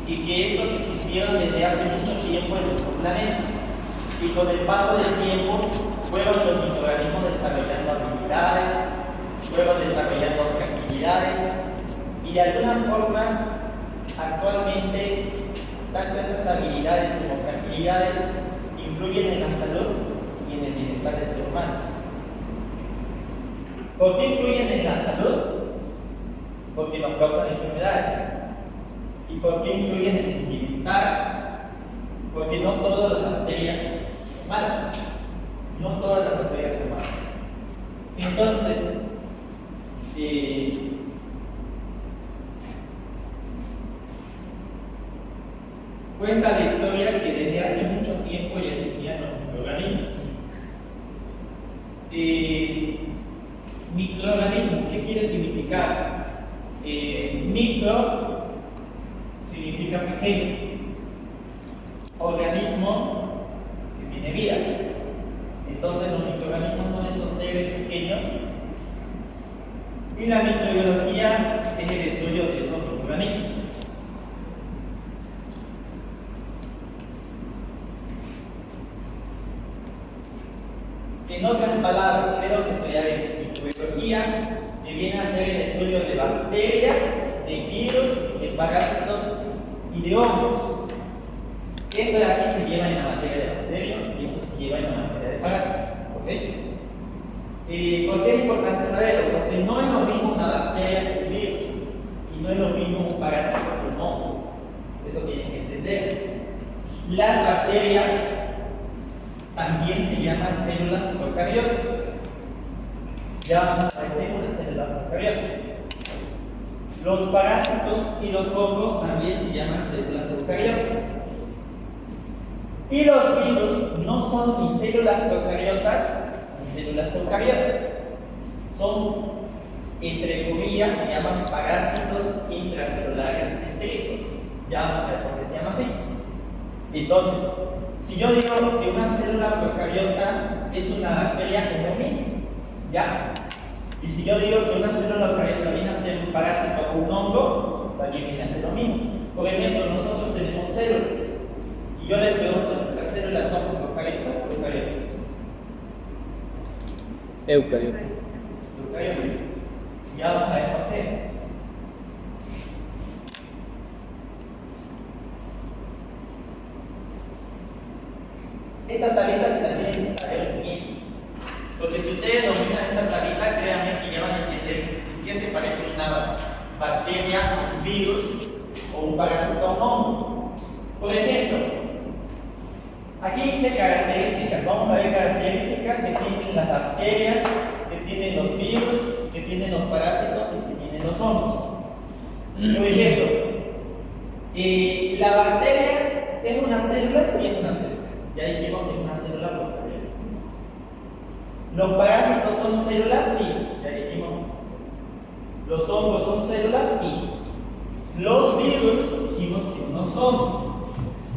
y que estos existieron desde hace mucho tiempo en nuestro planeta. Y con el paso del tiempo fueron los microorganismos desarrollando habilidades, fueron desarrollando otras actividades, y de alguna forma actualmente tanto esas habilidades como fragilidades influyen en la salud y en el bienestar del ser humano. ¿Por qué influyen en la salud? Porque nos causan enfermedades. ¿Y por qué influyen en el bienestar? Porque no todas las bacterias son malas. No todas las bacterias son malas. Entonces, cuenta la historia que desde hace mucho tiempo ya existían los microorganismos. Microorganismo, ¿qué quiere significar? Micro significa pequeño. Organismo que tiene vida. Entonces los microorganismos son esos seres pequeños. Y la microbiología es el estudio de esos microorganismos. En otras palabras, creo que estudiar en microbiología que viene a ser el estudio de bacterias, de virus, de parásitos y de hongos. Esto de aquí se lleva en la materia de bacterias y esto se lleva en la materia de parásitos. ¿Okay? ¿Por qué es importante saberlo? Porque no es lo mismo una bacteria que un virus y no es lo mismo un parásito que un hongo. Eso tienen que entender. Las bacterias también se llaman células procariotas. Ya vamos a ver una célula procariota. Los parásitos y los hongos también se llaman células eucariotas. Y los virus no son ni células procariotas ni células eucariotas. Son, entre comillas, se llaman parásitos intracelulares estrictos. Ya vamos a ver por qué se llama así. Entonces, si yo digo que una célula procariota es una bacteria como mí, ¿ya? Y si yo digo que una célula procariota viene a ser un parásito o un hongo, también viene a ser lo mismo. Por ejemplo, nosotros tenemos células. Y yo les pregunto, ¿las células son procariotas o eucariotas? Eucariotas. Eucariotas. Ya vamos a ver por qué. Esta tablita se la tienen que saber bien. Porque si ustedes dominan esta tablita, créanme que ya van a entender en qué se parece una bacteria, un virus o un parásito a un hongo. Por ejemplo, aquí dice características. Vamos a ver características que tienen las bacterias, que tienen los virus, que tienen los parásitos y que tienen los hongos. Por ejemplo, la bacteria es una célula, sí es una célula. Ya dijimos que es una célula procariota. Los parásitos son células, sí. Ya dijimos que son células. Los hongos son células, sí. Los virus dijimos que no son.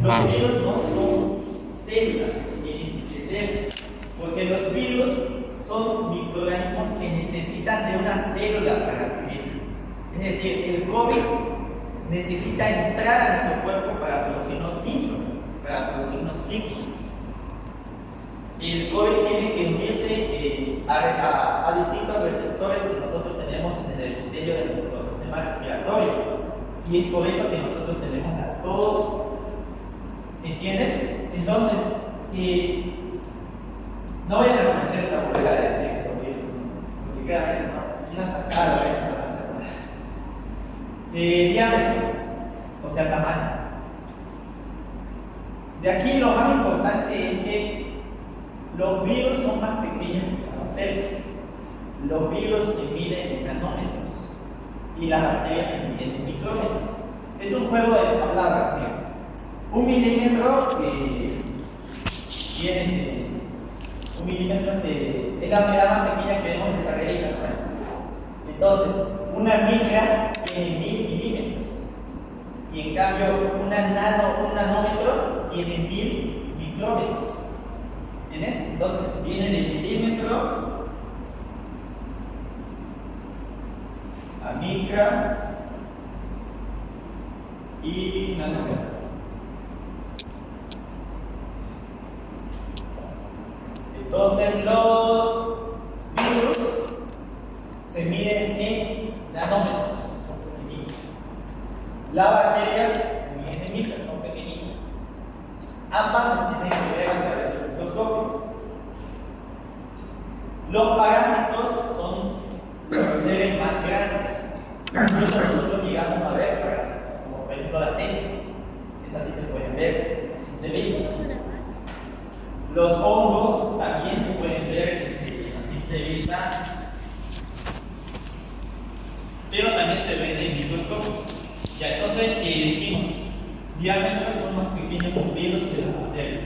Los virus no son células, se tienen que entender. Porque los virus son microorganismos que necesitan de una célula para vivir. Es decir, el COVID necesita entrar a nuestro cuerpo para producirnos síntomas, para producirnos signos. El COVID tiene que unirse a distintos receptores que nosotros tenemos en el interior de nuestro sistema respiratorio. Y es por eso que nosotros tenemos la tos. ¿Entienden? Entonces, no voy a cometer esta burla de decir que los virus, porque cada vez una sacada, voy a hacer una sacada. Diámetro, o sea, tamaño. De aquí lo más importante es que los virus son más pequeños que las bacterias. Los virus se miden en nanómetros y las bacterias se miden en micrómetros. Es un juego de palabras, mira. Un milímetro tiene un milímetro es la unidad más pequeña que vemos en esta regla, ¿no? Entonces, una micra tiene 1000 milímetros. Y en cambio, un nanómetro tiene 1000 micrómetros. ¿Entienden? Entonces, viene del milímetro a micra y nanómetro. Entonces los virus se miden en nanómetros, son pequeñitos. Las bacterias se miden en micras, son pequeñitas. Ambas se tienen que ver a través del microscopio. Los parásitos son los seres más grandes. Incluso nosotros llegamos a ver parásitos, como por ejemplo las tenis. Esas sí se pueden ver a simple vista. Los hongos también se pueden ver a simple vista, pero también se ven en el microscopio. Ya, entonces, dijimos, diámetros son los pequeños núcleos de las bacterias.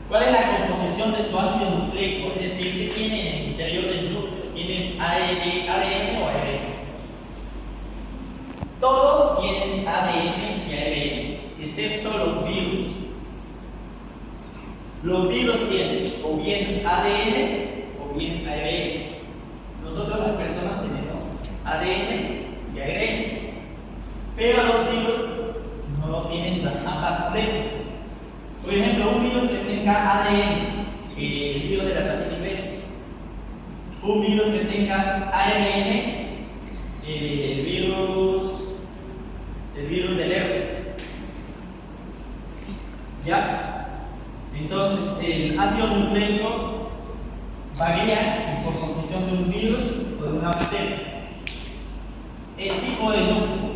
¿Cuál es la composición de su ácido nucleico? Es decir, ¿qué tiene en el interior del núcleo? ¿Tienen ADN o ARN? Todos tienen ADN y ARN, excepto los virus. Los virus tienen o bien ADN o bien ARN. Nosotros las personas tenemos ADN y ARN, pero los virus no tienen ambas plenas. Por ejemplo, un virus que tenga ADN, el virus de la hepatitis B, un virus que tenga ARN, el virus del herpes. ¿Ya? Entonces, el ácido nucleico varía en composición de un virus o de una bacteria. El tipo de núcleo.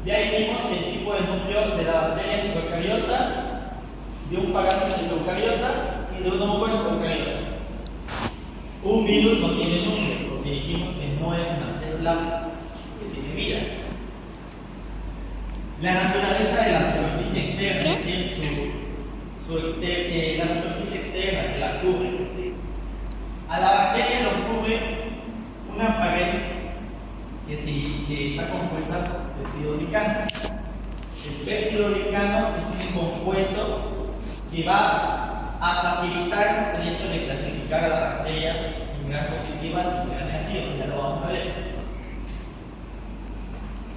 Ya dijimos que el tipo de núcleo de la bacteria es procariota, de un parásito es eucariota y de un hongo es eucariota. Un virus no tiene núcleo, porque dijimos que no es una célula que tiene vida. La naturaleza de la superficie externa, es decir, la superficie externa que la cubre. A la bacteria lo cubre una pared que está compuesta de peptidoglicano. El peptidoglicano es un compuesto que va a facilitar el hecho de clasificar a las bacterias en gram positivas y gram negativas, ya lo vamos a ver.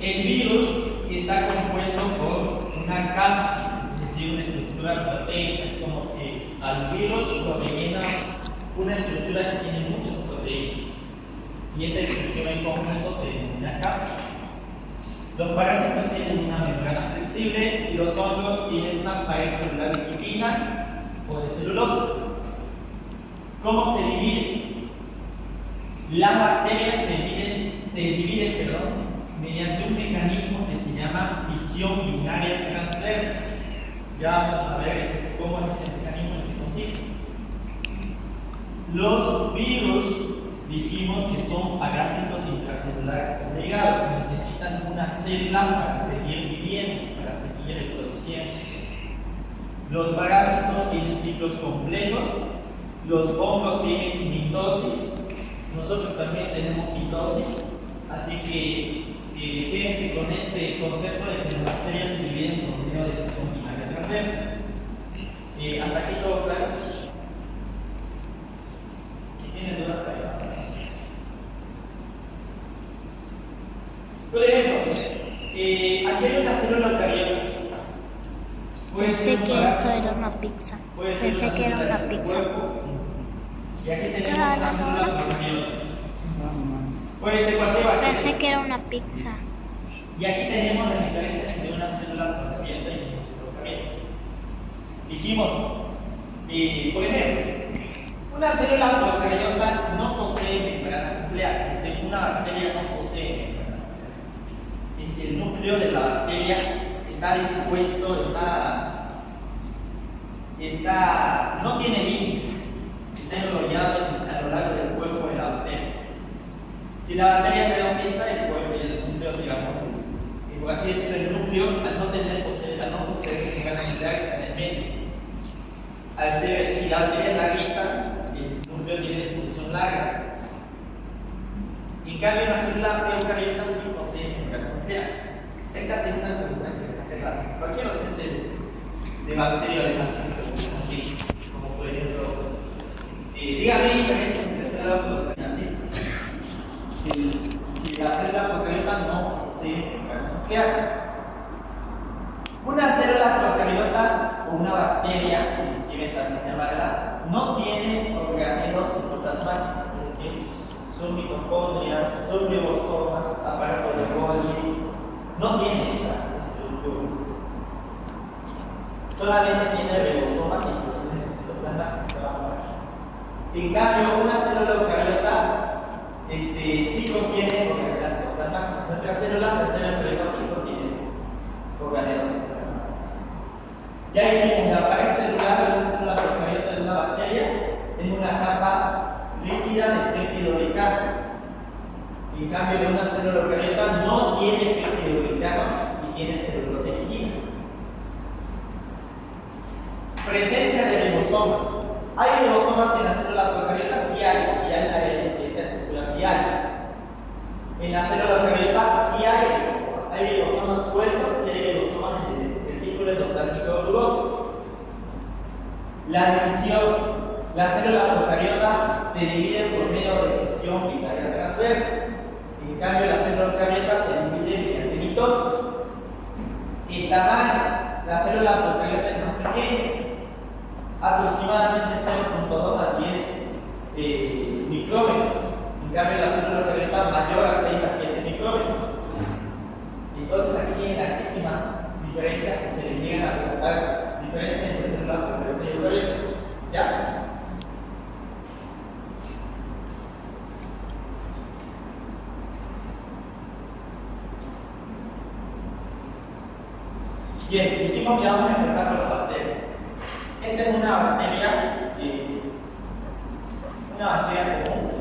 El virus está compuesto por una cápsula, es decir, una estructura proteica, como que al virus lo rellena una estructura que tiene muchas proteínas, y esa estructura en conjunto se denomina cápsula. Los parásitos tienen una membrana flexible y los hongos tienen una pared celular de quitina o de celulosa. ¿Cómo se dividen? Las bacterias se dividen mediante un mecanismo que se llama fisión binaria transversa. Ya vamos a ver cómo es ese mecanismo, en qué consiste. Los virus dijimos que son parásitos intracelulares obligados, necesitan una célula para seguir viviendo, para seguir reproduciéndose. Los parásitos tienen ciclos complejos, los hongos tienen mitosis, nosotros también tenemos mitosis, así que quédense con este concepto de que las bacterias se dividen por medio de fisión binaria transversa. Hasta aquí todo claro. Si tienen dudas, por ejemplo, aquí hay una célula eucariota. Pensé que eso era una pizza. Pensé que era una pizza. Y aquí tenemos una célula eucariota. Puede ser cualquier bacteria. Pensé que era una pizza. Y aquí tenemos las diferencias entre una célula procariota y una célula eucariota. Dijimos, por ejemplo, una célula procariota no posee membrana nuclear, es decir, una bacteria no posee membrana. El núcleo de la bacteria está dispuesto, no tiene límites, está enrollado a lo largo del cuerpo de la bacteria. Si la bacteria es redondita, el núcleo, digamos, por así decirlo, el núcleo, al no poseer membrana nuclear, está en el medio. Si la bacteria es larguita, el núcleo tiene disposición larga. En cambio, la célula eucariota sí posee membrana nuclear. Esta es una pregunta que hay que hacer cualquier docente de bacteria de la célula, así como por ejemplo, dígame diferencia entre células procariota y la célula procariota no posee membrana nuclear. Una célula procariota o una bacteria, si quieren también llamarla, no tiene organelos citoplasmáticos, es decir, sus mitocondrias, sus ribosomas, aparato de Golgi, no tiene esas estructuras. Solamente tiene ribosomas y incluso citoplasma. En cambio, una célula eucariota sí contiene organelos citoplasmáticos. Nuestras células, la célula eucariota sí contiene organelos citoplasmáticos. Ya dijimos, la pared celular de una célula procariota de una bacteria es una capa rígida de péptido glicano. En cambio, de una célula eucariota no tiene péptido glicano y tiene celulosa quitina. Presencia de ribosomas. ¿Hay ribosomas en la célula procariota? Sí hay, porque ya les había dicho que esa estructura sí hay. En la célula procariota sí hay ribosomas. Hay ribosomas sueltos y hay ribosomas en el retículo endoplasmático rugoso. La división. La célula procariota se divide por medio de fisión binaria transversa. En cambio, la célula eucariota se divide mediante mitosis. El tamaño. La célula procariota es más pequeña, aproximadamente 0.2 a 10 micrómetros. En cambio, la célula eucariota mayor a 6 a 7 micrómetros. Entonces, aquí tienen altísima diferencia, o se le llegan a preguntar diferencias entre células procariota y eucariota. ¿Ya? Bien, dijimos que vamos a empezar con las bacterias. Esta es una bacteria común.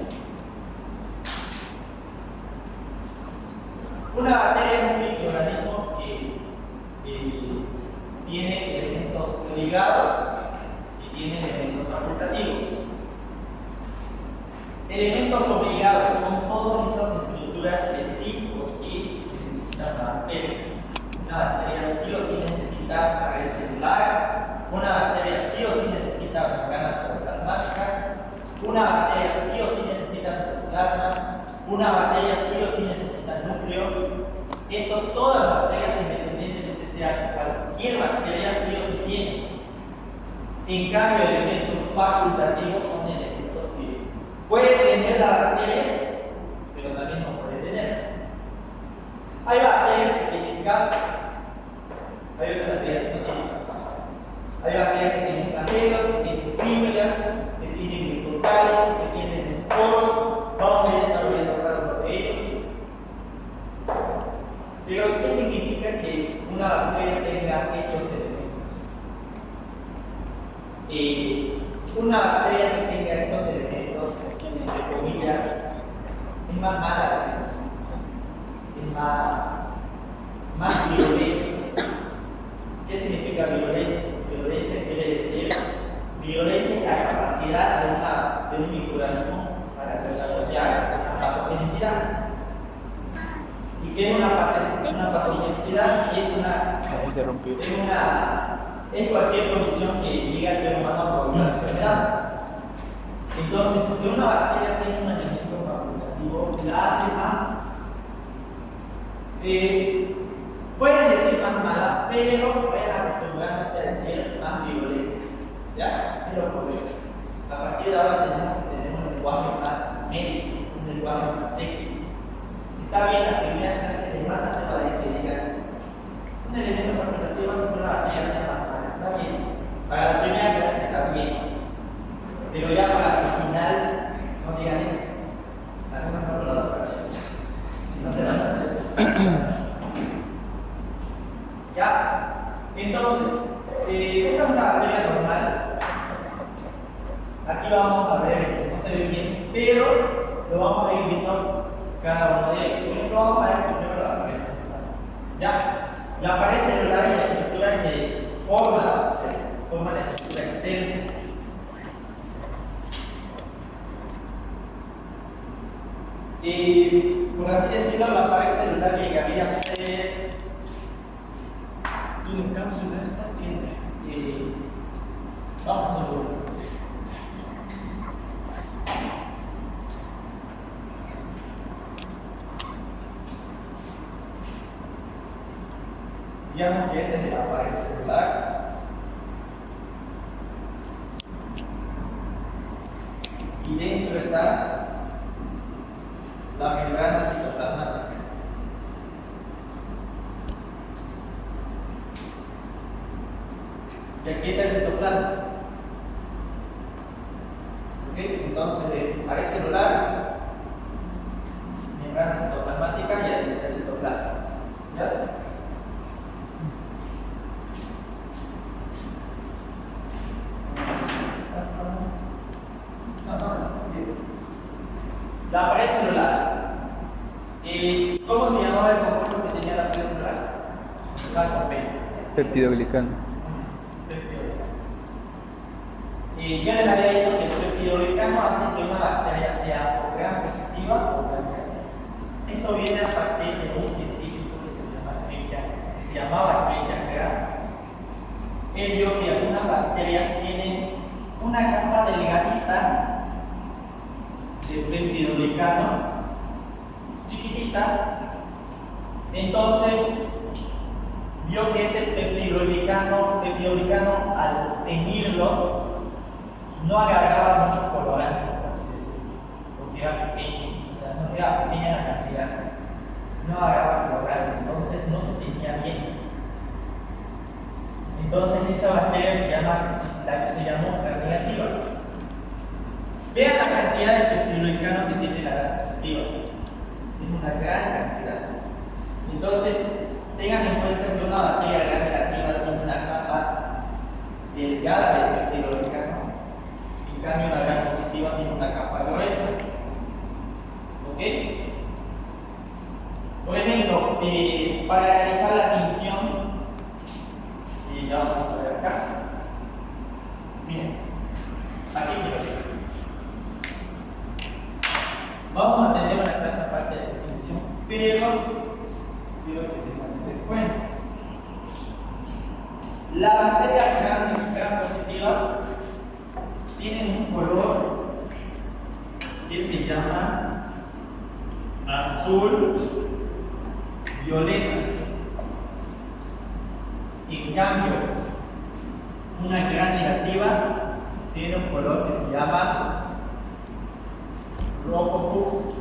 Una bacteria es un microorganismo que tiene elementos ligados y tiene elementos facultativos. Elementos obligados son todas esas estructuras que sí o sí necesitan la bacteria. Una bacteria sí o sí necesita pared celular, una bacteria sí o sí necesita membrana citoplasmática, una bacteria sí o sí necesita citoplasma, una bacteria sí o sí necesita núcleo. Esto, todas las bacterias, independientemente sea cualquier bacteria, sí o sí tienen. En cambio, elementos facultativos son elementos que puede tener la bacteria, pero también no puede tener. Hay bacterias que tienen cápsula, hay otras bacterias que no tienen cápsula. Hay bacterias que tienen flagelos, que tienen fíbulas, que tienen glicocales, que tienen esporos. Vamos a ir desarrollando cada uno de ellos. Pero, ¿qué significa que una bacteria tenga estos elementos? Una bacteria que tenga estos elementos, entre comillas, es más mala que eso. Es más virulenta. ¿Qué significa virulencia? Virulencia quiere decir, virulencia es la capacidad de un microorganismo para desarrollar patogenicidad. ¿Y qué es una patogenicidad? Es cualquier condición que llegue al ser humano a provocar enfermedad. Entonces, porque una bacteria tiene un elemento facultativo, la hace más, pueden decir más mala, pero vayan acostumbrándose a decir más virulenta. ¿Ya? Es lo correcto. A partir de ahora tenemos que tener un lenguaje más médico, un lenguaje más técnico. Está bien, la primera clase de van a ser para que digan un elemento facultativo hace que una bacteria sea más mala. Está bien. Para la primera clase está bien. Pero ya para su final, no digan eso. Algunos no lo dan. No se van a hacer. ¿Ya? Entonces, esta es una bacteria normal. Aquí vamos a ver, no se ve bien, pero lo vamos a ir viendo cada uno de ellos. Por ejemplo, vamos a ver primero la pared celular. ¿Ya? La pared celular es la estructura que forma la estructura externa. Y por así decirlo, la pared celular llegaría a ser. Y la cápsula esta tiene. Vamos a ver. Digamos que este es el aparato celular. Y dentro está la membrana citoplasmática. Y aquí está el citoplasma. ¿Ok? Entonces, pared celular, membrana citoplasmática y ahí está el citoplasma. ¿Ya? La pared celular. ¿Cómo se llamaba el compuesto que tenía la pared celular? Peptidoglicano. Ya les había dicho que el peptidoglicano hace que una bacteria sea o gram positiva o gram negativa. Esto viene a partir de un científico que se llamaba Christian Gram. Él vio que algunas bacterias tienen una capa delgadita de peptidoglicano, chiquitita. Entonces vio que ese peptidoglicano al teñirlo no agarraba mucho colorante, por así decirlo, porque era pequeño, o sea, no era pequeña la cantidad, no agarraba colorante, entonces no se teñía bien. Entonces esa bacteria se llama, la que se llamó gram negativa. Vean la cantidad de peptidoglicano que tiene la gram positiva, es una gran cantidad. Entonces tengan en cuenta que una bacteria gram negativa tiene una capa delgada de peptidoglicano. En cambio, la gram positiva tiene una capa gruesa. ¿Ok? Por ejemplo, para realizar la tinción, y ya vamos a ver acá. Miren, aquí quiero. Vamos a tener una clase aparte de tinción, pero quiero que tengan en cuenta. Las bacterias gram positivas tienen un color que se llama azul violeta. En cambio, una gram negativa tiene un color que se llama rojo fucsia.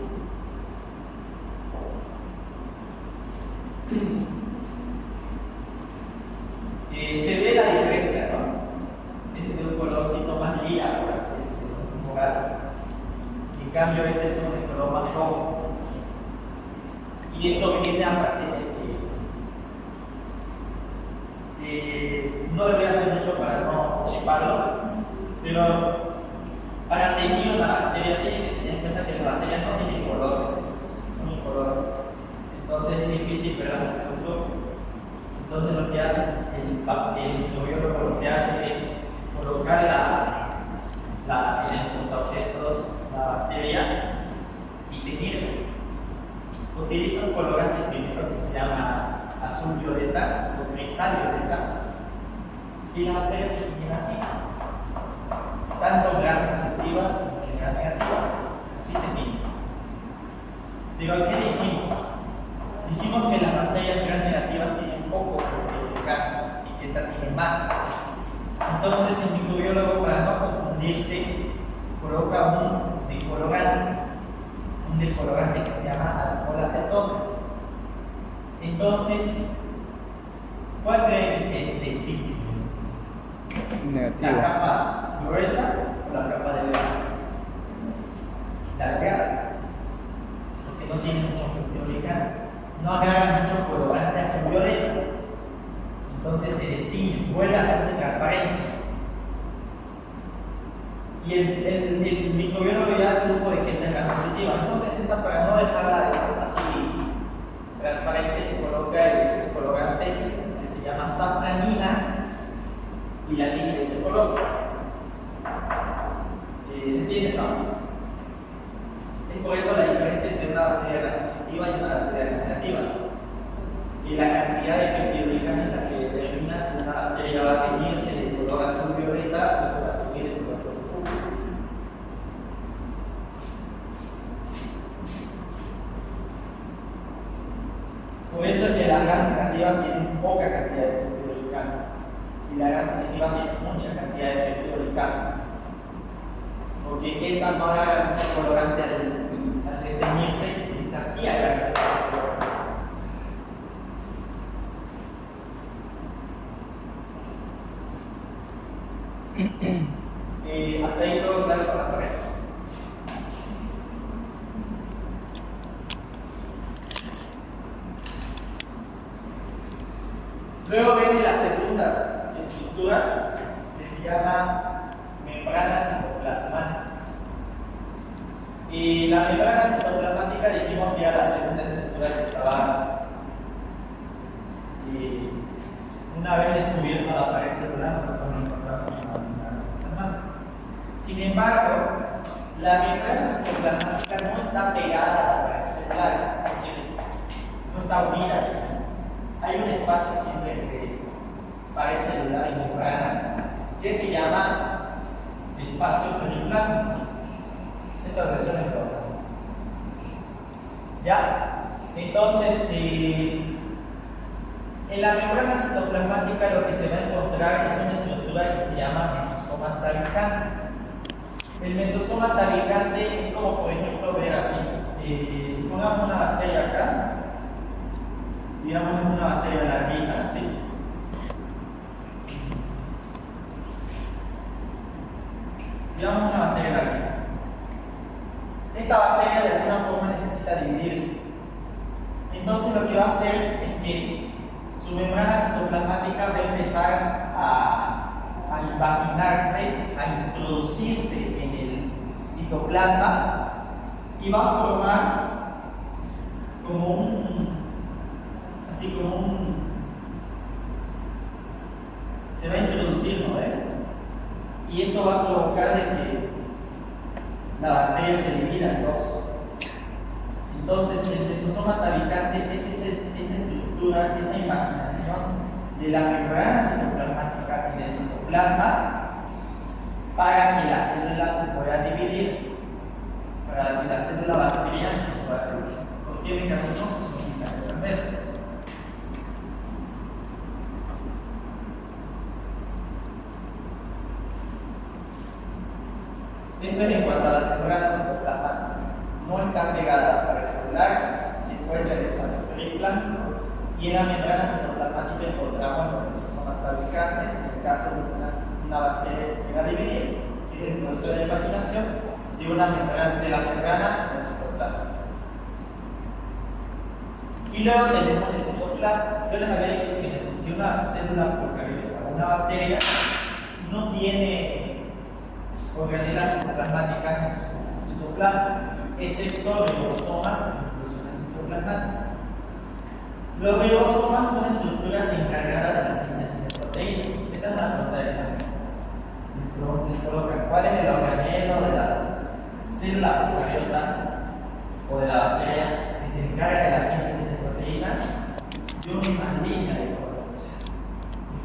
Se ve la diferencia, ¿no? Este tiene un colorcito más lila, por así decirlo, morado. En cambio, este es un color más rojo. Y esto viene a partir de que no le voy a hacer mucho para no chiparlos, pero para teñir una bacteria tiene que tener en cuenta que las bacterias no tienen color, son incoloras. Entonces es difícil verlas en el microscopio. Entonces lo que hace el microbiólogo lo que hace es colocar en el portaobjetos la bacteria y teñirla. Utiliza un colorante primero que se llama azul violeta o cristal violeta y las bacterias se teñen así, tanto gram positivas como gram negativas, así se teñen. Pero ¿qué dijimos? Dijimos que las bacterias gram negativas tienen poco peptidoglicano y que esta tiene más. Entonces el microbiólogo, para no confundirse, coloca un decolorante que se llama alcohol acetona. Entonces, ¿cuál creen que se distingue? Negativa. ¿La capa gruesa o la capa delgada? La delgada, porque no tiene mucho peptidoglicano, no agarra mucho colorante azul violeta, entonces se destiñe, vuelve a hacerse transparente. Y el microbiólogo ya supo de que es gram positiva, entonces esta, para no dejarla así transparente, coloca el colorante que se llama safranina y la tiene de este color. ¿Se entiende? ¿No? Es por eso la diferencia entre una bacteria gram positiva y una bacteria gram negativa. Que la cantidad de peptidoglicano es la que determina si una bacteria va a teñirse de color azul violeta o se va a teñir de color rojo fucsia. Por eso es que las gram negativas tienen poca cantidad de peptidoglicano y la gram positiva tiene mucha cantidad de peptidoglicano. Porque esta no agarra mucho colorante al desteñirse y esta sí agarra mucho colorante. Hasta ahí todo claro para la pareja. Luego viene la segunda estructura que se llama membrana citoplasmática. Y la membrana citoplasmática dijimos que era la segunda estructura que estaba una vez descubierta la pared celular, nos podemos encontrar con la membrana citoplasmática. Sin embargo, la membrana citoplasmática no está pegada a la pared celular, es decir, no está unida. Hay un espacio siempre entre pared celular y membrana que se llama espacio periplásmico. Esta versión es loca. ¿Ya? Entonces, en la membrana citoplasmática lo que se va a encontrar es una estructura que se llama mesosoma tabicante. El mesosoma tabicante es como, por ejemplo, ver así. Si pongamos una bacteria acá, digamos es una bacteria larguita, ¿sí? Digamos una bacteria larguita. Esta bacteria de alguna forma necesita dividirse. Entonces lo que va a hacer es que su membrana citoplasmática va a empezar a invaginarse, a introducirse en el citoplasma y va a formar como se va a introducir, ¿no? Y esto va a provocar de que la bacteria se divida en dos. Entonces, el mesosoma tabicante es esa estructura, esa imaginación de la membrana citoplasmática y del citoplasma para que la célula se pueda dividir, para que la célula bacteriana se pueda dividir. ¿Por qué mecanismo? Pues son mecanismos. Eso es en cuanto a la membrana citoplasmática. No está pegada a la pared celular, se encuentra en el espacio periplásmico y en la membrana citoplasmática encontramos los mesosomas tabicantes. En el caso de una bacteria se llega a dividir, que es el producto de la imaginación de la membrana del citoplasma. Y luego tenemos el citoplasma. Yo les había dicho que una célula procariota, una bacteria, no tiene organelas citoplasmáticas en su citoplasma, excepto ribosomas e inclusiones citoplasmáticas. Los ribosomas son estructuras encargadas de la síntesis de proteínas. Esta es una pregunta de examen. ¿Cuál es el organelo de la célula procariota o de la bacteria que se encarga de la síntesis de proteínas de una línea de coproducción?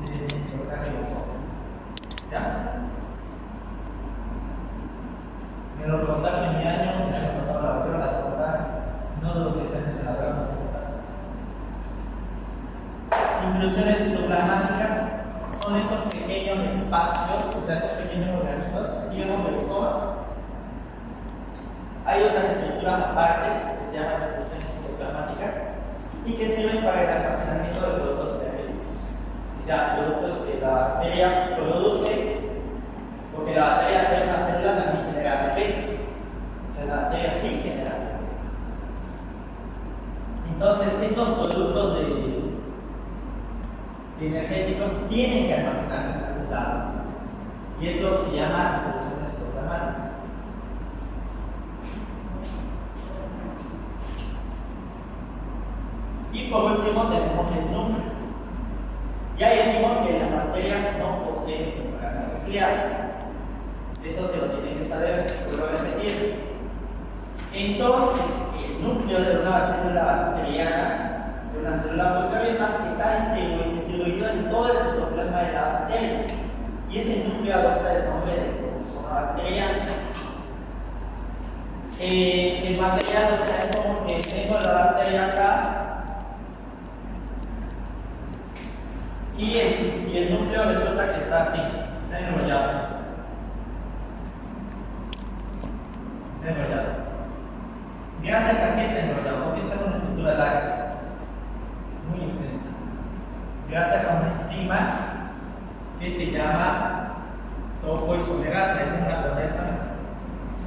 Este es el ribosoma. ¿Ya? Me lo preguntaron en mi año, el año pasado la doctora la preguntaron, no dudo que estén en la pregunta. Inclusiones citoplasmáticas son estos pequeños espacios, o sea, esos pequeños organismos, aquí vemos ribosomas. Hay otras estructuras aparte que se llaman inclusiones citoplasmáticas y que sirven para el almacenamiento de productos energéticos, o sea, productos que la bacteria produce. Porque la bacteria, ser una célula, también genera ATP. O sea, la bacteria sí genera ATP. Entonces, esos productos energéticos tienen que almacenarse en algún lado. Y eso se llama inclusiones citoplasmáticas. Y por último, tenemos el núcleo. Ya dijimos que las bacterias no poseen membrana nuclear. Eso se lo tienen que saber, vuelvo a repetir. Entonces, el núcleo de una célula bacteriana, de una célula procariota, está distribuido en todo el citoplasma de la bacteria. Y ese núcleo adopta el nombre de cromosoma bacteriano. El material, o sea, es como que tengo la bacteria acá y el núcleo resulta que está así, está enrollado. Está enrollado. Gracias a que está enrollado, porque está en una estructura larga, muy extensa. Gracias a una enzima que se llama topoisomerasa, es una condensa.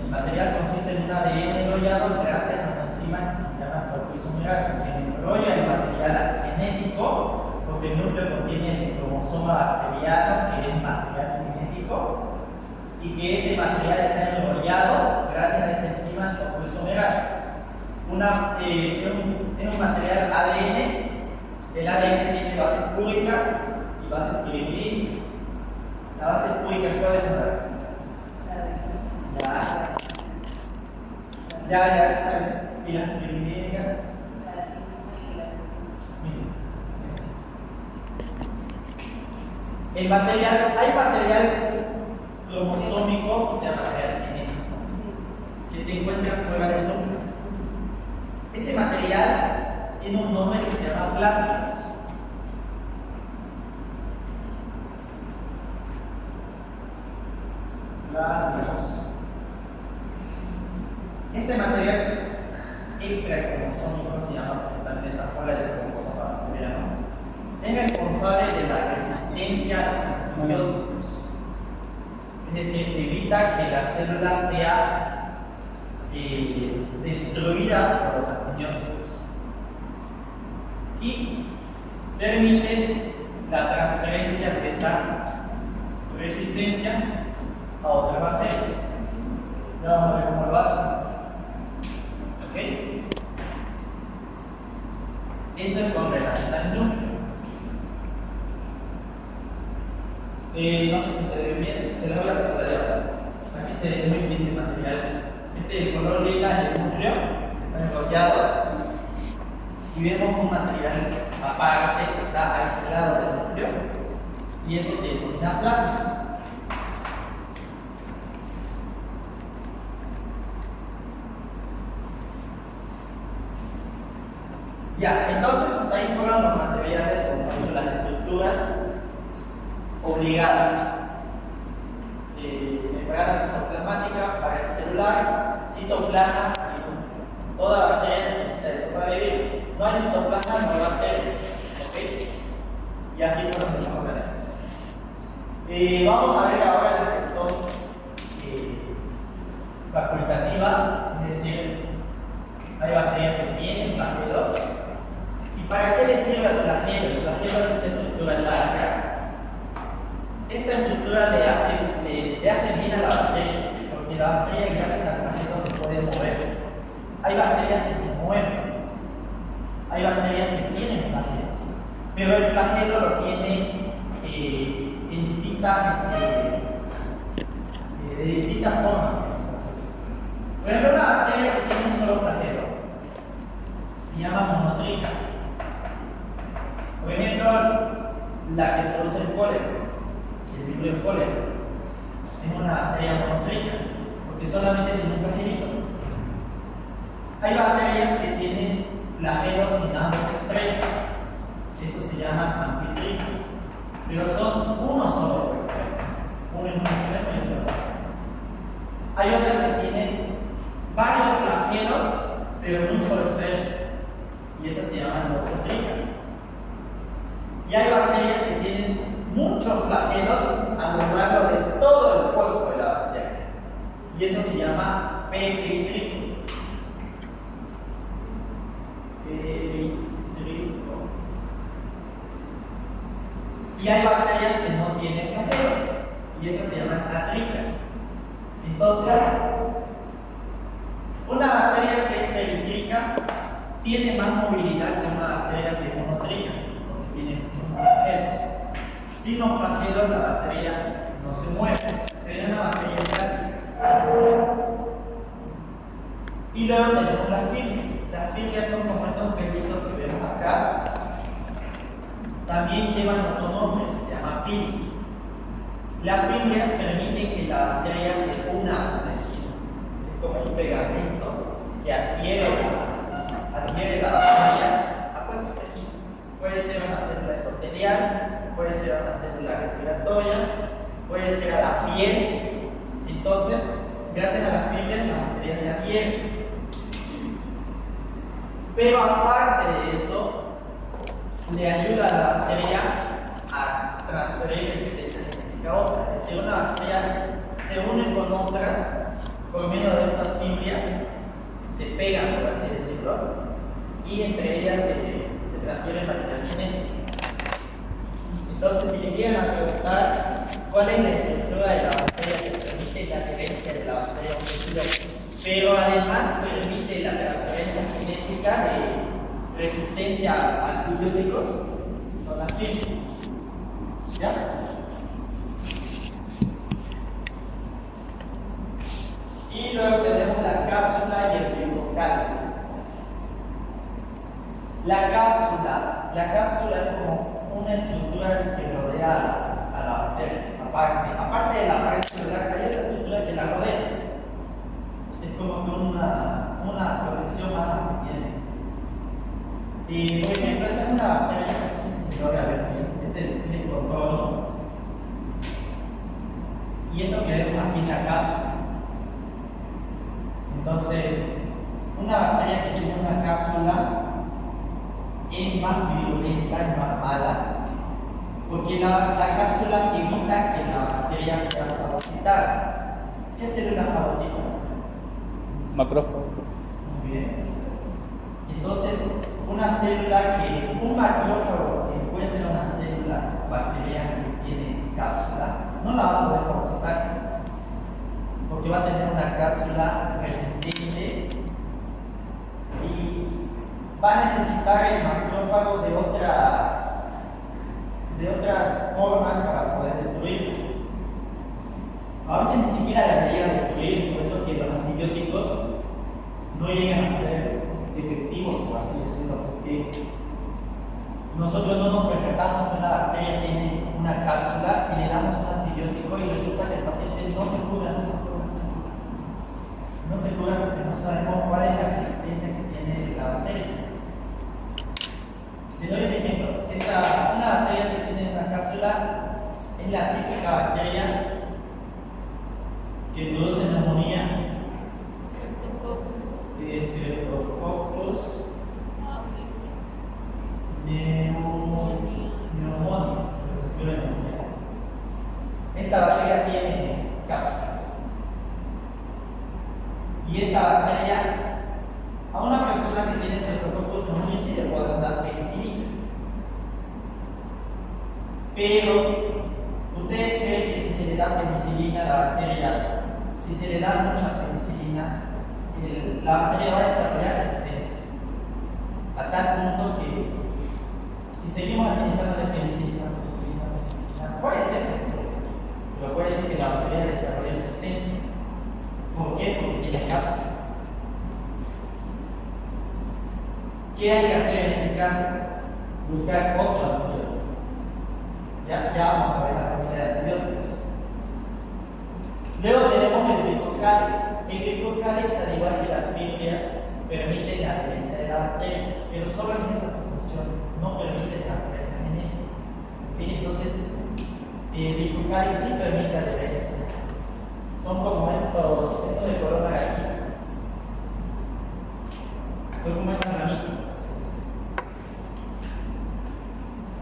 El material consiste en un ADN enrollado gracias a una enzima que se llama topoisomerasa, que enrolla el material genético, porque el núcleo contiene el cromosoma bacteriano, que es material genético, y que ese material está enrollado gracias a esa enzima topoisomerasa. Es un material ADN. El ADN tiene bases púricas y bases pirimidínicas. La base púrica, ¿cuál es? ¿Y las pirimidínicas? El material, hay material cromosómico, o sea, material genético, que se encuentra fuera del núcleo. Ese material tiene un nombre que se llama plásmidos. Plásmidos. Este material extracromosómico se llama, porque también está fuera del cromosoma bacteriano, es responsable de la resistencia a los antibióticos. Es decir, evita que la célula sea destruida por los antibióticos y permite la transferencia de esta resistencia a otras bacterias. Ya vamos a ver cómo lo hacen. ¿Ok? Eso es con relación al núcleo. No sé si se ve bien, se les voy a pasar de ahora. Aquí se ve muy bien el material. El color lila es el núcleo, está enrollado. Y vemos un material aparte que está aislado del núcleo, y eso se denomina plásmidos. Ya, entonces hasta ahí fueron los materiales o las estructuras obligadas. Membrana citoplasmática, pared celular, citoplasma y núcleo. Toda bacteria necesita eso para vivir. No hay citoplasma, no hay bacteria. ¿Ok? Y así fueron los organismos. Vamos a ver ahora las que son facultativas, es decir, hay bacterias que tienen flagelos. ¿Y para qué les sirve el flagelo? El flagelo es esta estructura larga. Esta estructura le hace bien a la bacteria, porque la bacteria gracias al flagelo se puede mover. Hay bacterias que se mueven, hay bacterias que tienen flagelos, pero el flagelo lo tiene en de distintas formas. Por ejemplo, una bacteria que tiene un solo flagelo se llama monotrica. Por ejemplo, la que produce el cólera, el vibrio cólera, es una bacteria monotrica, porque solamente tiene un flagelito. Hay bacterias que tienen flagelos en ambos extremos, eso se llama anfitricas, pero son uno solo extremo, uno en un extremo y otro en otro. Hay otras que tienen varios flagelos, pero en un solo extremo, y esas se llaman lofotricas. Y hay bacterias que tienen muchos flagelos a lo largo de todo el cuerpo de la bacteria, y eso se llama peritrico. Y hay bacterias que no tienen flagelos, y esas se llaman atricas. Entonces, una bacteria que es peritrica tiene más movilidad que una bacteria que es monotrica, porque tiene muchos flagelos. Sin los flagelos, la bacteria no se mueve, sería una bacteria estática. Y luego tenemos las filias. Las filias son como estos pelitos que vemos acá. También llevan otro nombre que se llama pilis. Las filias permiten que la bacteria se una a un tejido. Es como un pegamento que adhiere la bacteria a cualquier tejido. Puede ser una célula endotelial. epitelial, puede ser a una célula respiratoria, puede ser a la piel. Entonces, gracias a las fibras la bacteria se adhiere. Pero aparte de eso, le ayuda a la bacteria a transferir resistencia genética a otra. Es decir, una bacteria se une con otra por medio de estas fibras, se pegan, por así decirlo, y entre ellas se transfiere material genético. Entonces, si le llegan a preguntar cuál es la estructura de la bacteria que permite la adherencia de la bacteria a un pero además permite la transferencia genética de resistencia a antibióticos, son las fibras. ¿Ya? Y luego tenemos la cápsula y el glicocáliz. La cápsula es como una estructura que rodea a la bacteria. Aparte de la pared celular, hay otra estructura que la rodea. Es como que una protección más que tiene. Y por ejemplo, esta es una bacteria, no sé si se logra ver bien, este es el contorno. Y esto que vemos aquí en la cápsula. Entonces, una bacteria que tiene una cápsula es más virulenta, es más mala, porque la cápsula evita que la bacteria sea fagocitada. ¿Qué célula fagocita? Macrófago. Muy bien. Entonces, un macrófago que encuentre una célula bacteriana que tiene cápsula, no la va a poder fagocitar, porque va a tener una cápsula resistente y va a necesitar el macrófago de otras formas para poder destruirlo. A veces ni siquiera las llega a destruir, por eso que los antibióticos no llegan a ser efectivos, por así decirlo, porque nosotros no nos percatamos que una bacteria tiene una cápsula y le damos un antibiótico y resulta que el paciente no se cura porque no sabemos cuál es la resistencia que tiene la bacteria. Les doy un ejemplo. Una bacteria que tiene una cápsula es la típica bacteria que produce neumonía, Streptococcus pneumoniae. Esta bacteria tiene cápsula. Y esta bacteria, a una persona que tiene Streptococcus pneumoniae sí le puede dar penicilina. Pero, ¿ustedes creen que si se le da penicilina a la bacteria, si se le da mucha penicilina, la bacteria va a desarrollar resistencia? A tal punto que, si seguimos administrando penicilina, puede ser que se produzca, pero puede ser que la bacteria desarrolle resistencia. ¿Por qué? Porque tiene cápsula. ¿Qué hay que hacer en ese caso? Buscar otro antibiótico. Ya vamos a ver la familia de antibióticos. Luego tenemos el glicocáliz. El glicocáliz, al igual que las fibras, permite la adherencia de la bacteria, pero solo en esa función, no permite la transferencia genética. Entonces, el glicocáliz sí permite adherencia. Son como estos de corona gallina. Son como estas ramitas.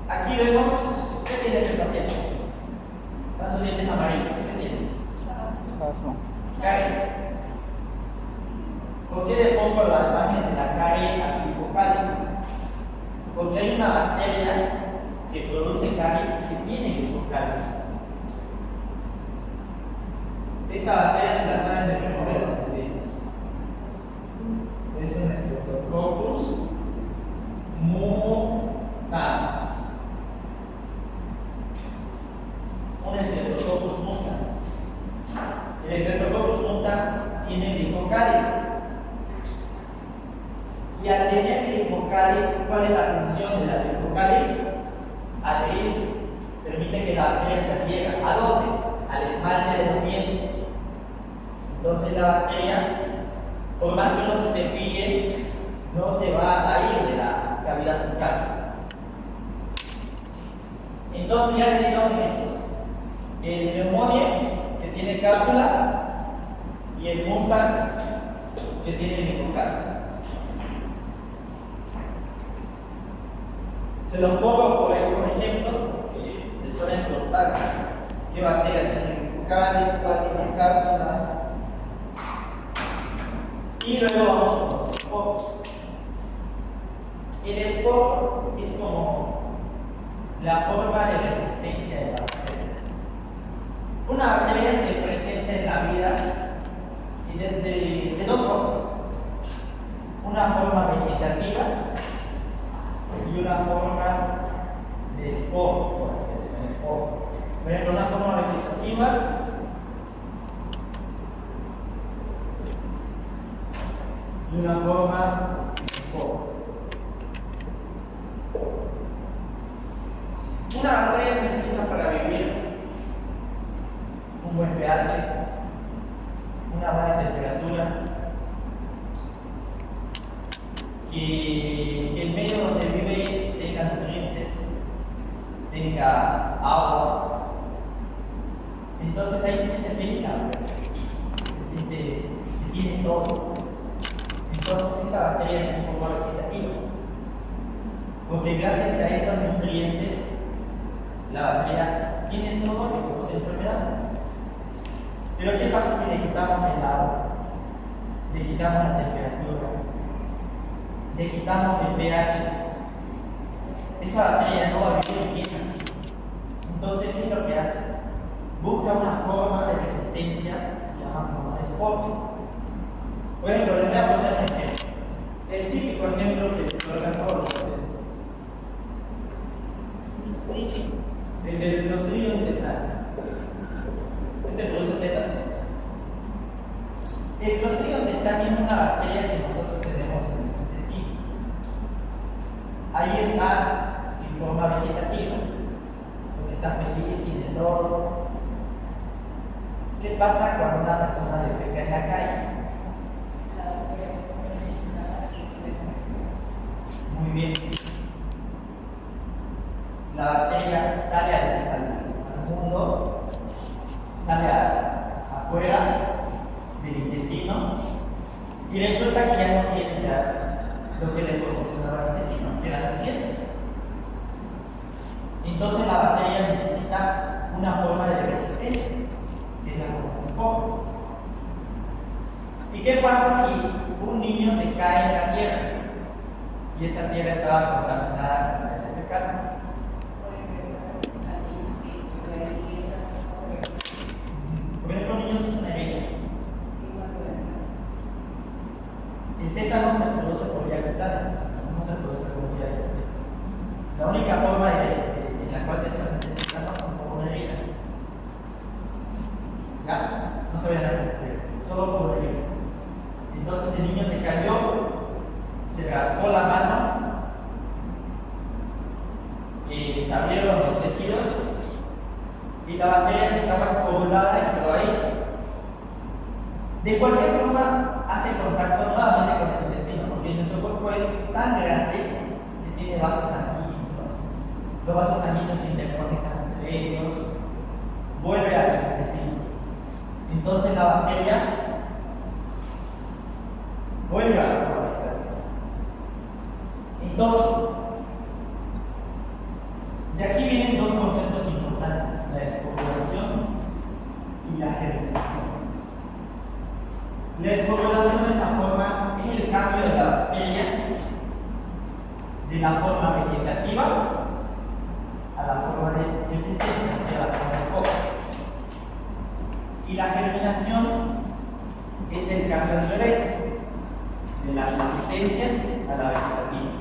Aquí vemos, ¿qué tiene ese paciente? Están sus dientes amarillos, ¿qué tiene? Sarno. Caries. ¿Por qué le pongo la imagen de la carie al glicocáliz? Porque hay una bacteria que produce caries y que tiene glicocáliz. Esta bacteria se la saben de memoria los dentistas. Es un Streptococcus mutans. Un Streptococcus mutans. El Streptococcus mutans tiene glicocáliz. Y al tener glicocáliz, ¿cuál es la función de la glicocáliz? Adherirse. Permite que la bacteria se adhiera. ¿A dónde? Al esmalte de los dientes. Entonces la bacteria, por más que uno se cepille, no se va a ir de la cavidad bucal. Entonces ya les di dos ejemplos. El Pneumonia, que tiene cápsula, y el Mumps, que tiene microcaras. Se los pongo por ejemplos porque les suelen preguntar qué bacteria tiene microcaras, cuál tiene cápsula. Y luego vamos con los esporos. El esporo es como la forma de resistencia de la bacteria. Una bacteria se presenta en la vida de dos formas. Una forma vegetativa y una forma de esporo, por así decirlo, esporo. Por ejemplo, una forma vegetativa y una forma de esporo. Una bacteria necesita para vivir un buen pH, una buena temperatura, que el medio donde vive tenga nutrientes, tenga agua. Entonces ahí se siente feliz la bacteria, se siente que tiene todo. Entonces esa bacteria es un poco vegetativa, porque gracias a esos nutrientes la bacteria tiene todo y produce enfermedad. Pero ¿qué pasa si le quitamos el agua? Le quitamos la temperatura, le quitamos el pH. Esa bacteria no va a vivir bien así. Entonces, ¿qué es lo que hace? Busca una forma de resistencia que se llama forma de esporo. Por ejemplo, les voy a poner un ejemplo. El típico ejemplo que otorgan todos los docentes. El del Clostridium tetani. Este produce tétanos. El Clostridium tetani es una bacteria que nosotros tenemos en nuestro intestino. Ahí está en forma vegetativa, porque está feliz, tiene todo. ¿Qué pasa cuando una persona defeca en la calle? Muy bien. La bacteria sale al mundo, sale afuera del intestino y resulta que ya no tiene lo que le proporcionaba el intestino, que eran nutrientes. Entonces la bacteria necesita una forma de resistencia, que es la forma de esporo. ¿Y qué pasa si un niño se cae en la tierra y esa tierra estaba contaminada con ese pecado? Por ejemplo, niños es una herida. El tétano se produce por vía cutánea, no se produce por vía digestiva. La única forma en la cual se transmite el tétano es por una herida. ¿Ya? No se vayan a confundir, solo por una herida. Entonces el niño se cayó, se raspó la mano, se abrieron los tejidos y la bacteria que estaba esporulada y quedó ahí. De cualquier forma, hace contacto nuevamente con el intestino, porque nuestro cuerpo es tan grande que tiene vasos sanguíneos. Los vasos sanguíneos se interconectan entre ellos, vuelve al intestino. Entonces la bacteria vuelve a la forma vegetativa. Entonces, de aquí vienen dos conceptos importantes: la esporulación y la germinación. La esporulación es el cambio de la bacteria de la forma vegetativa a la forma de resistencia, hacia la forma de esporo. Y la germinación es el cambio al revés, de la resistencia a la vegetativa.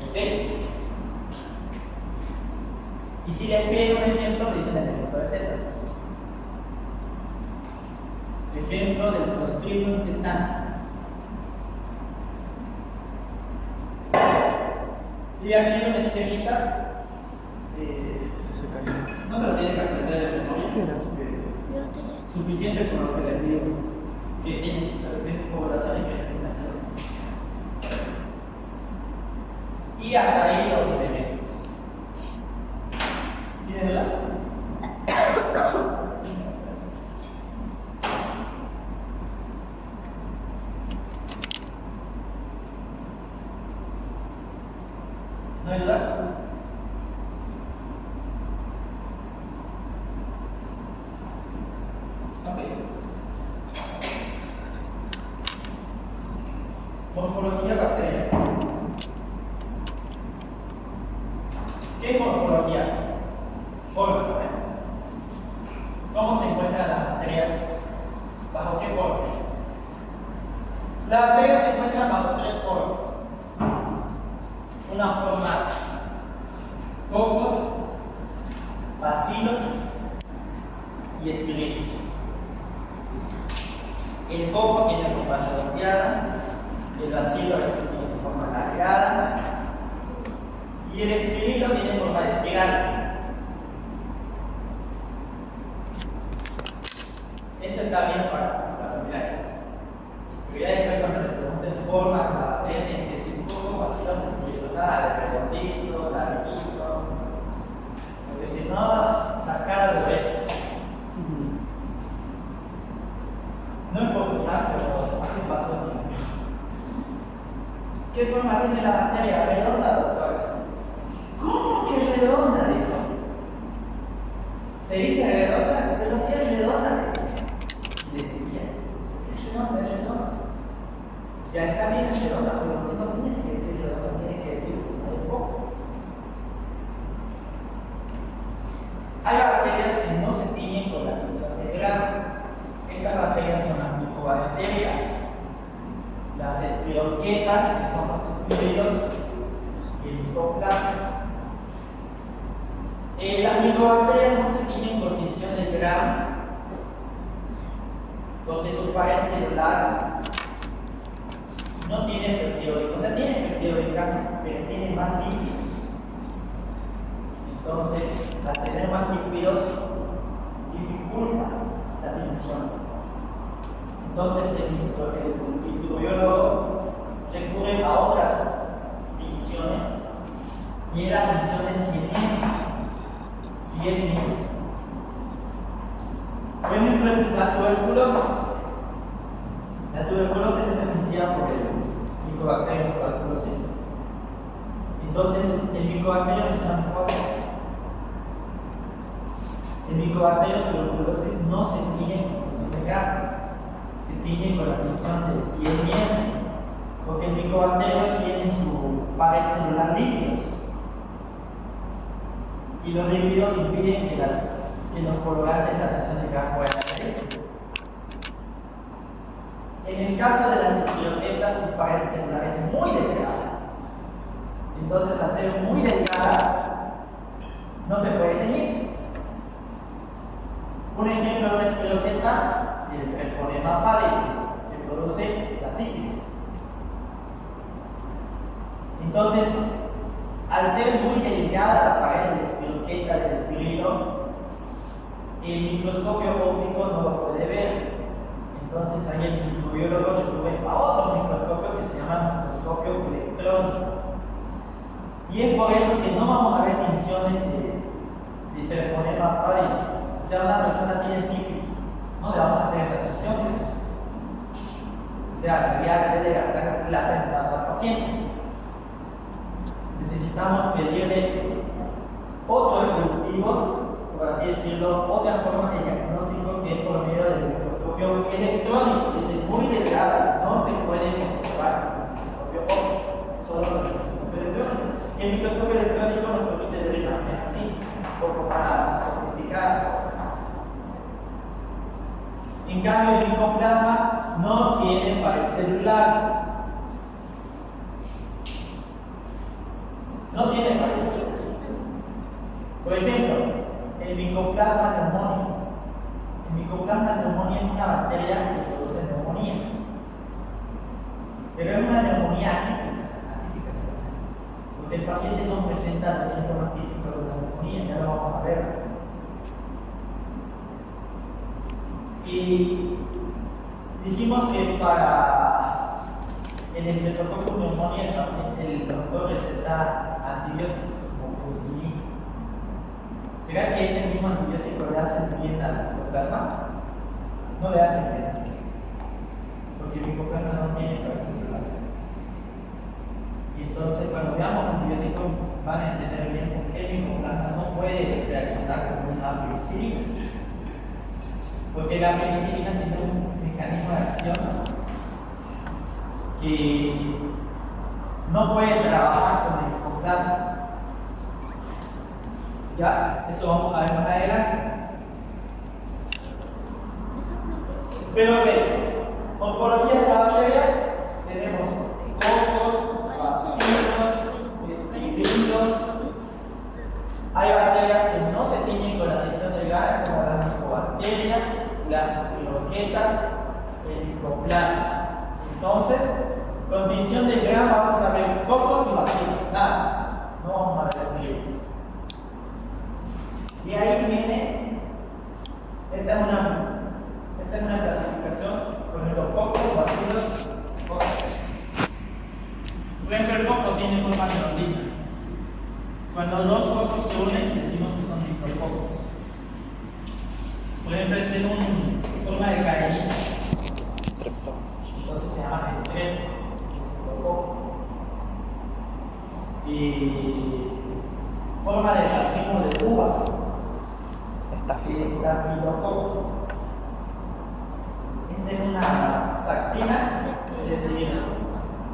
¿Ok? Y si les pido un ejemplo, dicen el ejemplo de tétanos. Ejemplo del Clostridium tetani. Y aquí una esquemita. No se lo tiene que aprender de memoria. Suficiente con lo que les digo. Que tienen que saber qué es población y qué es germinación. Y hasta ahí los elementos. ¿Tiene dudas? ¿No hay dudas? Ok. Morfología bacteriana. ¿Qué es morfología? Forma, ¿eh? ¿Cómo se encuentran las bacterias? ¿Bajo qué formas? Las bacterias se encuentran bajo tres formas. Una forma cocos, bacilos y espiritos. El coco tiene forma redondeada, el bacilo tiene forma alargada y el espirito tiene forma de espiral. Eso está bien para la primera clase. Pero ya después cuando te pregunten forma, la bacteria tiene que decir coco, bacilo, espirito, redondito, larguito. Porque si no, sacar los bebés. No es por fijar, pero así pasó el tiempo. ¿Qué forma tiene la bacteria? Redonda, doctor. ¿Cómo que redonda? Dijo. Se dice redonda, pero si es redonda. Y le seguía, es redonda, es redonda. Ya está bien, es redonda, pero usted no tiene que decir redonda, tiene que decir forma de coco. Hay bacterias que no se tiñen con la tinción de grano. Estas bacterias son las micobacterias, las espiroquetas, que son los espiritos, y el micoplasma. Las micobacterias no se tiñen con tinción de grano, porque su pared celular no tiene peptidoglicano, o sea, tiene peptidoglicano, pero tiene más lípidos. Entonces, al tener más lípidos, dificulta la tinción. Entonces el microbiólogo recurre a otras tinciones y eran tinciones siemens. Por ejemplo, la tuberculosis. La tuberculosis es transmitida por el Mycobacterium tuberculosis. Entonces el Mycobacterium es una micobacteria. El Mycobacterium tuberculosis no se tiñe con tinción de grano, se tiñe con la tinción de Siemens, porque el Mycobacterium tiene en su pared celular lípidos y los lípidos impiden que los colorantes de la tinción de grano puedan hacer eso. En el caso de las espiroquetas, su pared celular es muy delgada. Entonces, al ser muy delgada, no se puede teñir. Un ejemplo de una espiroqueta, el treponema pálido, que produce la sífilis. Entonces, al ser muy delgada la pared de la espiroqueta del espirilo, el microscopio óptico no lo puede ver. Entonces, ahí el microbiólogo recurre a otro microscopio que se llama microscopio electrónico. Y es por eso que no vamos a ver tinciones de treponema pálido. O sea, una persona tiene sífilis, no le vamos a hacer esta tinción. O sea, sería hacerle gastar plata en al paciente. Necesitamos pedirle otros reproductivos, por así decirlo, otras formas de diagnóstico que es por medio del microscopio electrónico, que son muy delgadas, no se pueden observar con el microscopio óptico, solo con el microscopio electrónico. Y el microscopio electrónico nos permite ver imágenes así, un poco más sofisticadas. En cambio, el micoplasma no tiene pared celular. No tiene pared celular. Por ejemplo, el Mycoplasma pneumoniae. El Mycoplasma pneumoniae es una bacteria que produce neumonía. Pero es una neumonía atípica, porque el paciente no presenta los síntomas típicos de la neumonía, ya lo vamos a ver. Y dijimos que para el Streptococcus pneumoniae el doctor receta antibióticos como penicilina. ¿Será que ese mismo antibiótico le hace bien al micoplasma? No le hace bien. Porque el micoplasma no tiene partículas. Y entonces, cuando veamos antibióticos, van a entender bien por qué el micoplasma no puede reaccionar con una penicilina. Porque la penicilina tiene un mecanismo de acción que no puede trabajar con el micoplasma. Ya, eso vamos a ver más adelante. Pero morfología de las bacterias, tenemos cocos, bacilos, espirindos. Hay bacterias que no se tiñen con la tinción de Gram, como las micobacterias, las espiroquetas, el micoplasma. Entonces, con tinción de Gram vamos a ver cocos y bacilos, nada más. No vamos a ver libros. Y ahí viene, esta es una clasificación con los cocos, bacilos, cocos. Por ejemplo, el coco tiene forma de rondita. Cuando dos cocos se unen, decimos que son diplococos. Por ejemplo, este tiene forma de cadenilla. Entonces se llama streptococo. Y forma de racimo de uvas. Estafilococo. Esta es una saxina, es decir,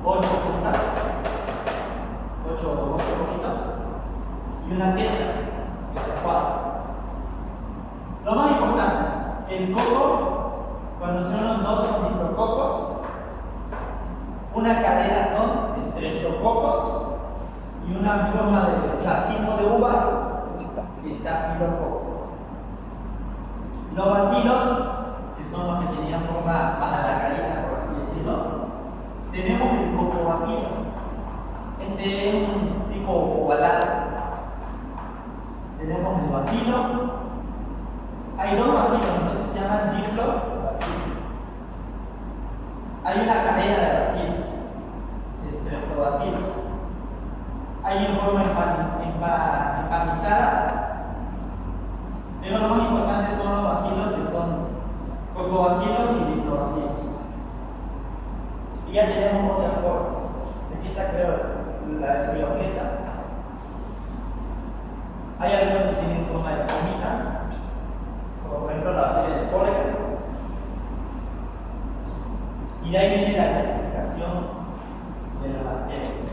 8 puntas, 8 poquitos, y una piedra, que es 4. Lo más importante, el coco, cuando se unen dos son diplococos, una cadena son streptococos, y una forma de racimo de uvas, estafilococo. Los bacilos, que son los que tenían forma más alargadita, por así decirlo, tenemos el cocobacilo. Este es un tipo ovalado. Tenemos el bacilo. Hay dos bacilos, entonces se llaman diplobacilo. Hay una cadena de bacilos, streptobacilos. Hay en forma empamizada. Pero lo más importante son los bacilos, que son cocobacilos y diplobacilos. Y ya tenemos otras formas. Aquí está, creo, la espiroqueta. Hay algunos que tienen forma de gomita, como por ejemplo la bacteria de polen. Y de ahí viene la clasificación de las bacterias.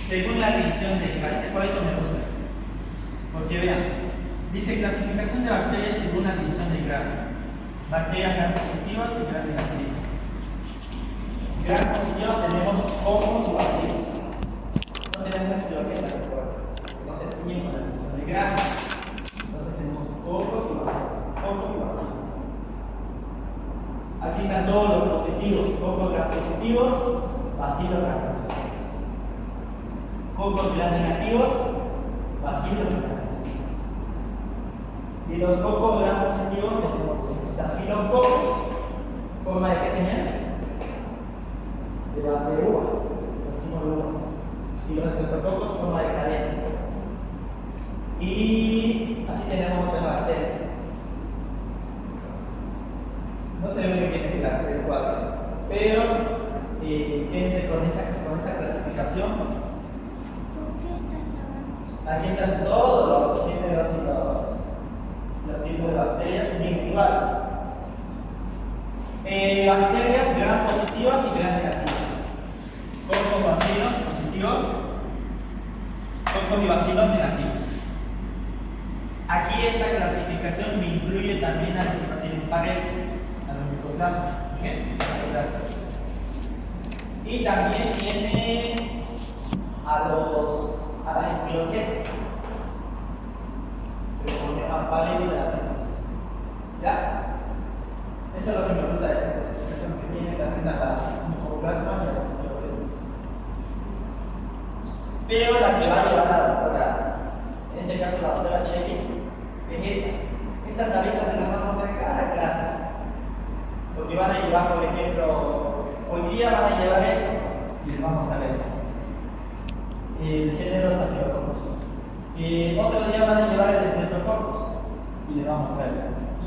Según la división de Gram, por esto me gusta. Porque vean, dice clasificación de bacterias según la división de Gram. Bacterias Gram positivas y Gram negativas. Gram positivas tenemos cocos y bacilos. No tenemos espiroqueta, que no se tiñen con la división de Gram. Entonces tenemos cocos y bacilos. Aquí están todos los positivos, cocos Gram positivos, bacilos Gram positivos. Cocos Gram negativos, bacilos Gram negativos. Y los cocos Gram positivos tenemos estafilococos, forma de que tenían de uva, racimo de uva. Y los estreptococos, forma de cadena. Y así tenemos otras bacterias. No se ve muy bien el cuadro, pero quédense con esa clasificación. Aquí están todos los géneros y los tipos de bacterias bien igual. Bacterias Gram positivas y Gram negativas. Cocos bacilos positivos, cocos y bacilos negativos. Aquí esta clasificación me incluye también a los que no tienen pared, a los micoplasmas. Y también tiene a las espiroquetas, que se llaman paléolas. ¿Ya? Eso es lo que me gusta de esta clasificación, que tiene también a las micoplasmas y a las espiroquetas. Pero la que va a llevar a la doctora, en este caso la doctora Cheque, es esta. Esta tablita se las vamos a mostrar cada clase. Porque van a llevar, por ejemplo, hoy día van a llevar esto y les vamos a mostrar esto. El género Staphylococcus Otro día van a llevar el estreptococcus y le vamos a mostrar.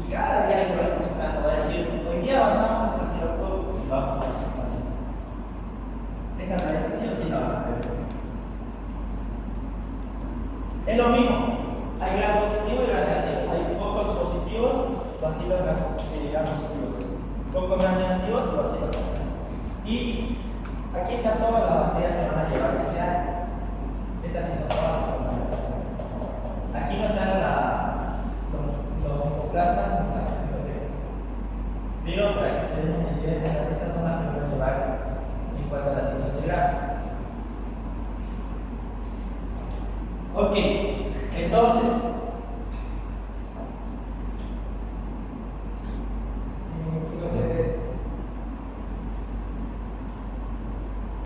Y cada día que va consultando va a decir, hoy día avanzamos el estreptococcus y vamos a resultar. Déjame ver, sí o sí lo van a ver. Es lo mismo, hay gram positivo y gram negativo, hay pocos positivos, bacilos gram positivos, pocos gram negativos y bacilos gram negativos. Y aquí está toda la bacteria que van a llevar este año. Estas sí son todas. Aquí no están los micoplasmas ni las proteínas. Digo, para que se den una idea, estas son las que voy a llevar en cuanto a la tensión de grado. Ok, entonces